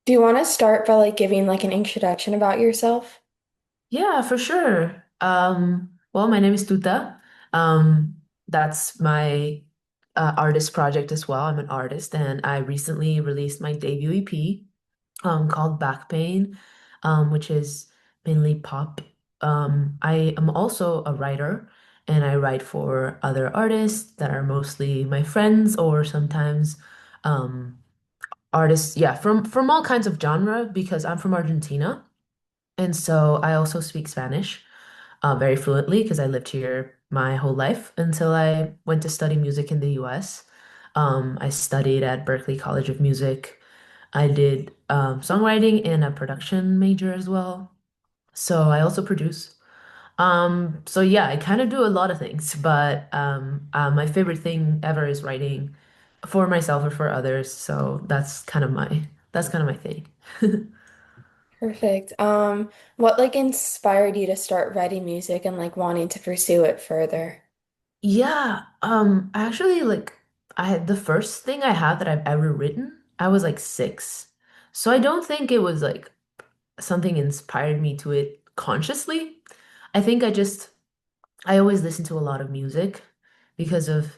Do you want to start by like giving like an introduction about yourself? Yeah, for sure. Well, my name is Tuta. That's my artist project as well. I'm an artist, and I recently released my debut EP called Back Pain, which is mainly pop. I am also a writer, and I write for other artists that are mostly my friends or sometimes um, artists, yeah, from all kinds of genre because I'm from Argentina. And so I also speak Spanish very fluently because I lived here my whole life until I went to study music in the US. I studied at Berklee College of Music. I did songwriting and a production major as well. So I also produce. So yeah, I kind of do a lot of things, but my favorite thing ever is writing for myself or for others. So that's kind of my thing. Perfect. What like inspired you to start writing music and like wanting to pursue it further? Yeah, actually, like I had the first thing I had that I've ever written, I was like 6. So I don't think it was like something inspired me to it consciously. I think I always listen to a lot of music because of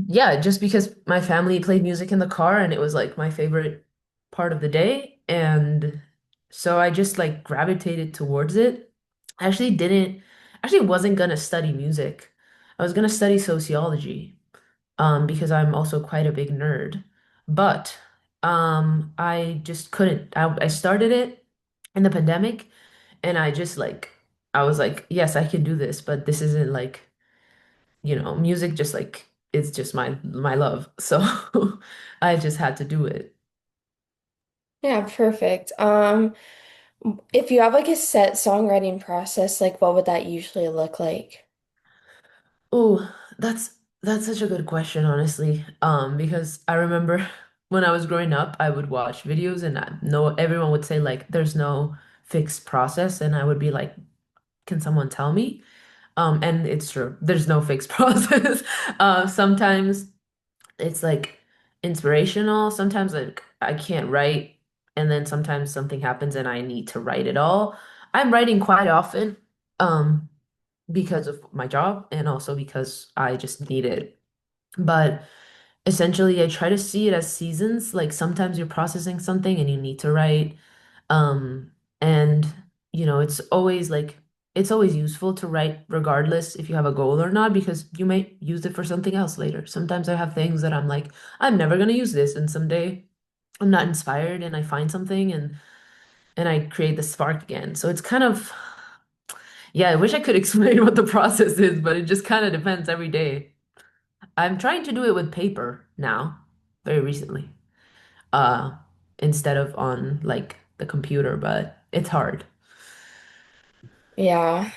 yeah, just because my family played music in the car and it was like my favorite part of the day. And so I just like gravitated towards it. I actually wasn't gonna study music. I was gonna study sociology, because I'm also quite a big nerd. But I just couldn't. I started it in the pandemic and I was like, yes, I can do this, but this isn't like music just like it's just my love. So I just had to do it. Yeah, perfect. If you have like a set songwriting process, like what would that usually look like? Oh, that's such a good question, honestly. Because I remember when I was growing up, I would watch videos and I know everyone would say like there's no fixed process, and I would be like, can someone tell me? And it's true. There's no fixed process. Sometimes it's like inspirational. Sometimes like I can't write, and then sometimes something happens and I need to write it all. I'm writing quite often, um, because of my job and also because I just need it. But essentially, I try to see it as seasons. Like sometimes you're processing something and you need to write. Um, and it's always useful to write regardless if you have a goal or not, because you might use it for something else later. Sometimes I have things that I'm like, I'm never gonna use this, and someday I'm not inspired and I find something and I create the spark again. So it's kind of yeah, I wish I could explain what the process is, but it just kind of depends every day. I'm trying to do it with paper now, very recently, uh, instead of on like the computer, but it's hard. Yeah,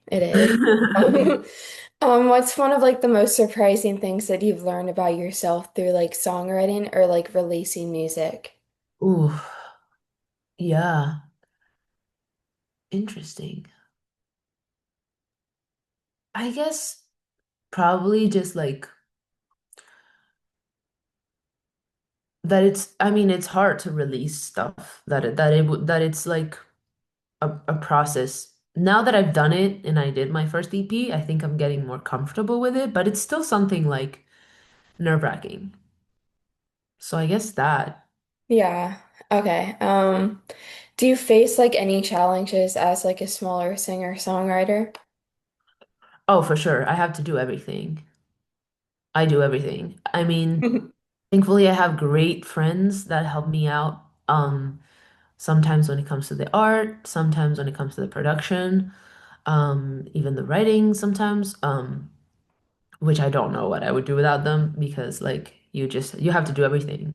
it is. What's one of like the most surprising things that you've learned about yourself through like songwriting or like releasing music? Ooh, yeah, interesting. I guess probably just like that I mean, it's hard to release stuff that it's like a process. Now that I've done it and I did my first EP, I think I'm getting more comfortable with it, but it's still something like nerve-wracking. So I guess that. Yeah. Okay. Do you face like any challenges as like a smaller singer-songwriter? Oh, for sure. I have to do everything. I do everything. I mean, thankfully I have great friends that help me out. Sometimes when it comes to the art, sometimes when it comes to the production, even the writing sometimes, which I don't know what I would do without them because like you have to do everything.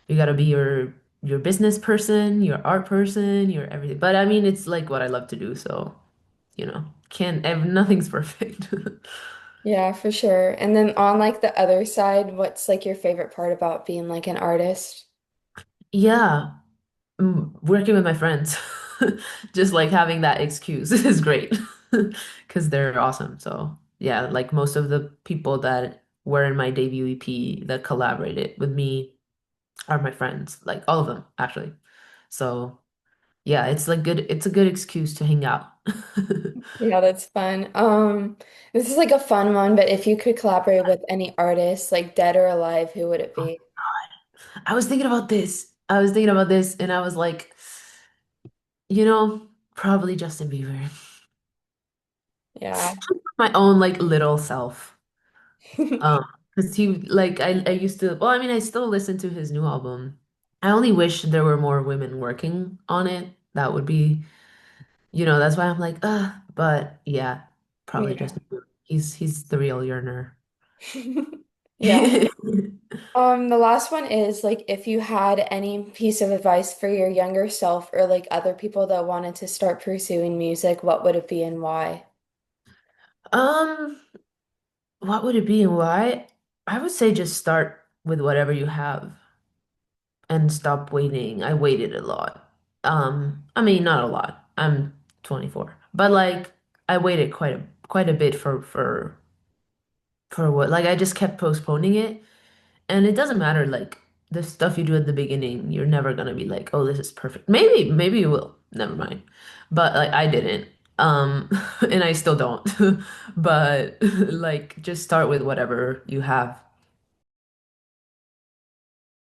You got to be your business person, your art person, your everything. But I mean, it's like what I love to do, so nothing's perfect. Yeah, for sure. And then on like the other side, what's like your favorite part about being like an artist? Yeah, working with my friends, just like having that excuse is great because they're awesome. So yeah, like most of the people that were in my debut EP that collaborated with me. are my friends, like all of them actually. So yeah, it's like good. It's a good excuse to hang out. Yeah, that's fun. This is like a fun one, but if you could collaborate with any artist, like dead or alive, who would it Oh, be? I was thinking about this. I was thinking about this, and I was like, you know, probably Justin Bieber. Yeah. My own like little self. Um, because he like I used to. Well, I mean, I still listen to his new album. I only wish there were more women working on it. That would be, that's why I'm like, but yeah, probably Yeah. Justin Bieber. He's the real yearner. Yeah. The last one is like if you had any piece of advice for your younger self or like other people that wanted to start pursuing music, what would it be and why? Um, what would it be and why? I would say just start with whatever you have and stop waiting. I waited a lot. I mean, not a lot. I'm 24, but like I waited quite a bit for what? Like I just kept postponing it. And it doesn't matter, like the stuff you do at the beginning, you're never gonna be like, oh, this is perfect. Maybe you will. Never mind. But like I didn't. And I still don't. But like just start with whatever you have